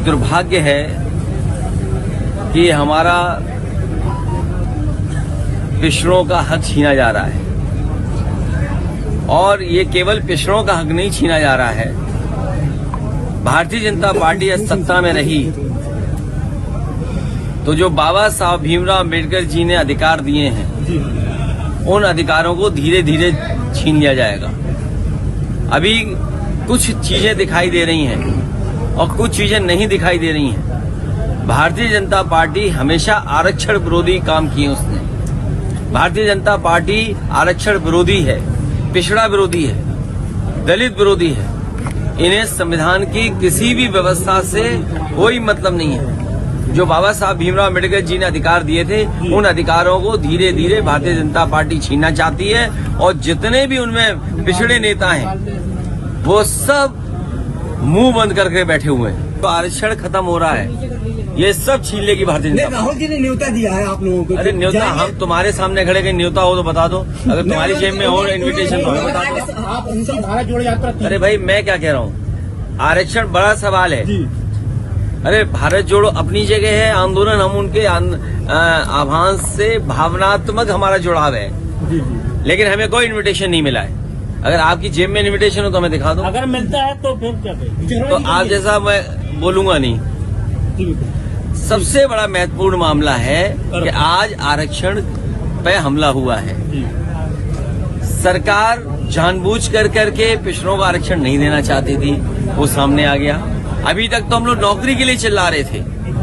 दुर्भाग्य है कि हमारा पिछड़ों का हक छीना जा रहा है, और ये केवल पिछड़ों का हक नहीं छीना जा रहा है। भारतीय जनता पार्टी आज सत्ता में रही तो जो बाबा साहब भीमराव अम्बेडकर जी ने अधिकार दिए हैं, उन अधिकारों को धीरे धीरे छीन लिया जाएगा। अभी कुछ चीजें दिखाई दे रही हैं और कुछ चीजें नहीं दिखाई दे रही हैं। भारतीय जनता पार्टी हमेशा आरक्षण विरोधी काम किए उसने। भारतीय जनता पार्टी आरक्षण विरोधी है, पिछड़ा विरोधी है, दलित विरोधी है। इन्हें संविधान की किसी भी व्यवस्था से कोई मतलब नहीं है। जो बाबा साहब भीमराव अम्बेडकर जी ने अधिकार दिए थे, उन अधिकारों को धीरे धीरे भारतीय जनता पार्टी छीनना चाहती है, और जितने भी उनमें पिछड़े नेता हैं वो सब मुंह बंद करके बैठे हुए हैं। तो आरक्षण खत्म हो रहा है, ये सब छीन लेगी भारतीय जनता पार्टी। राहुल जी ने न्योता दिया है आप लोगों को। अरे न्योता हम तुम्हारे सामने खड़े, कहीं न्योता हो तो बता दो। अगर तुम्हारी जेब में हो इन्विटेशन तो बता दो। आप उनकी भारत जोड़ो यात्रा। अरे भाई मैं क्या कह रहा हूँ, आरक्षण बड़ा सवाल है। अरे भारत जोड़ो अपनी जगह है, आंदोलन हम उनके आह्वान से भावनात्मक हमारा जुड़ाव है, लेकिन हमें कोई इन्विटेशन नहीं मिला है। अगर आपकी जेब में इन्विटेशन हो तो हमें दिखा दो। अगर मिलता है तो फिर क्या करें? तो आप जैसा मैं बोलूंगा नहीं। सबसे बड़ा महत्वपूर्ण मामला है कि आज आरक्षण पे हमला हुआ है। सरकार जानबूझ कर करके पिछड़ों का आरक्षण नहीं देना चाहती थी, वो सामने आ गया। अभी तक तो हम लोग नौकरी के लिए चिल्ला रहे थे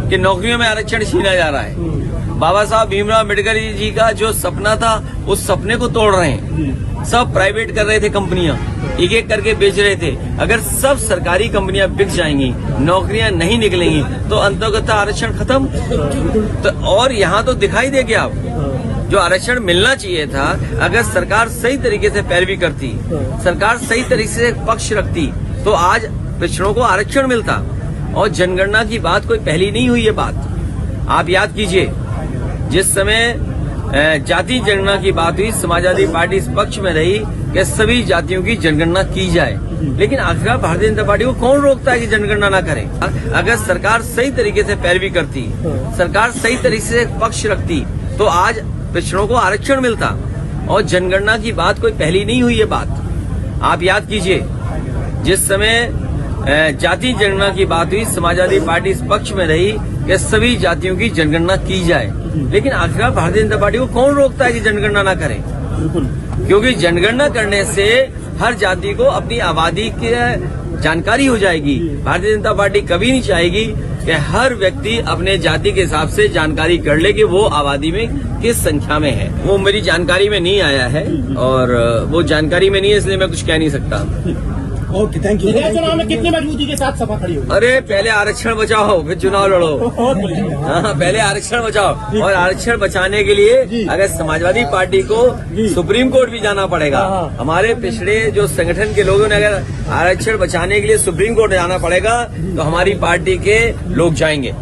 कि नौकरियों में आरक्षण छीना जा रहा है। बाबा साहब भीमराव अम्बेडकर जी का जो सपना था, उस सपने को तोड़ रहे हैं। सब प्राइवेट कर रहे थे, कंपनियां एक एक करके बेच रहे थे। अगर सब सरकारी कंपनियां बिक जाएंगी, नौकरियां नहीं निकलेंगी, तो अंतर्गत आरक्षण खत्म। तो और यहाँ तो दिखाई दे गया जो आरक्षण मिलना चाहिए था, अगर सरकार सही तरीके से पैरवी करती, सरकार सही तरीके से पक्ष रखती, तो आज पिछड़ों को आरक्षण मिलता। और जनगणना की बात कोई पहली नहीं हुई है बात। आप याद कीजिए, जिस समय जाति जनगणना की बात हुई, समाजवादी पार्टी इस पक्ष में रही कि सभी जातियों की जनगणना की जाए, लेकिन आखिरकार भारतीय जनता पार्टी को कौन रोकता है कि जनगणना ना करे? अगर सरकार सही तरीके से पैरवी करती, सरकार सही तरीके से पक्ष रखती, तो आज पिछड़ों को आरक्षण मिलता। और जनगणना की बात कोई पहली नहीं हुई है बात। आप याद कीजिए, जिस समय जाति जनगणना की बात हुई, समाजवादी पार्टी इस पक्ष में रही कि सभी जातियों की जनगणना की जाए, लेकिन आखिरकार भारतीय जनता पार्टी को कौन रोकता है कि जनगणना ना करे? क्योंकि जनगणना करने से हर जाति को अपनी आबादी की जानकारी हो जाएगी। भारतीय जनता पार्टी कभी नहीं चाहेगी कि हर व्यक्ति अपने जाति के हिसाब से जानकारी कर ले कि वो आबादी में किस संख्या में है। वो मेरी जानकारी में नहीं आया है, और वो जानकारी में नहीं है, इसलिए मैं कुछ कह नहीं सकता। Okay, thank you. चुनाव में कितनी मजबूती के साथ सभा खड़ी होगी? अरे पहले आरक्षण बचाओ, फिर चुनाव लड़ो। हाँ, पहले आरक्षण बचाओ, और आरक्षण बचाने के लिए अगर समाजवादी पार्टी को सुप्रीम कोर्ट भी जाना पड़ेगा। हमारे पिछड़े जो संगठन के लोगों ने अगर आरक्षण बचाने के लिए सुप्रीम कोर्ट जाना पड़ेगा, तो हमारी पार्टी के लोग जाएंगे।